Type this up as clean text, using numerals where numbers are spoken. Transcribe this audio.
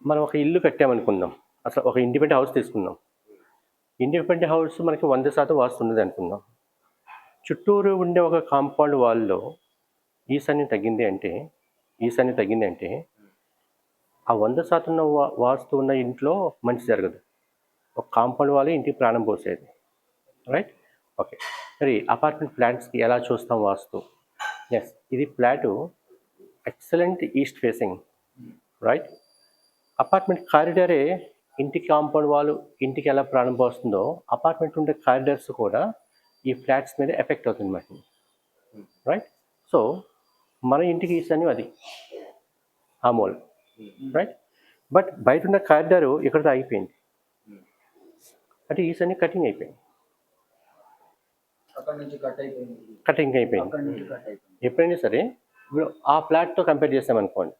మనం ఒక ఇల్లు కట్టామనుకుందాం. అసలు ఒక ఇండిపెండెంట్ హౌస్ తీసుకుందాం. ఇండిపెండెంట్ హౌస్ మనకి 100% వాస్తు ఉన్నది అనుకుందాం. చుట్టూరు ఉండే ఒక కాంపౌండ్ వాల్‌లో ఈశాన్యం తగ్గింది అంటే ఆ 100% ఉన్న వాస్తు ఉన్న ఇంట్లో మంచి జరగదు. ఒక కాంపౌండ్ వాలే ఇంటికి ప్రాణం పోసేది. రైట్? ఓకే. మరి అపార్ట్మెంట్ ఫ్లాట్స్‌కి ఎలా చూస్తాం వాస్తు? యెస్. ఇది flat excellent east facing. Right? Apartment కారిడారే ఇంటి కాంపౌండ్ వాల్ ఇంటికి ఎలా ప్రాణం పోస్తుందో అపార్ట్మెంట్ ఉండే కారిడార్స్ కూడా ఈ ఫ్లాట్స్ మీద ఎఫెక్ట్ అవుతుంది మాట. రైట్? సో మన ఇంటికి ఈశాన్యం అది ఆ మూల. రైట్? బట్ బయట ఉన్న కారిడారు ఇక్కడితో ఆగిపోయింది. అంటే ఈశాన్యం కటింగ్ అయిపోయింది. కటింగ్ అయిపోయింది. ఎప్పుడైనా సరే ఇప్పుడు ఆ ఫ్లాట్తో కంపేర్ చేసామనుకోండి,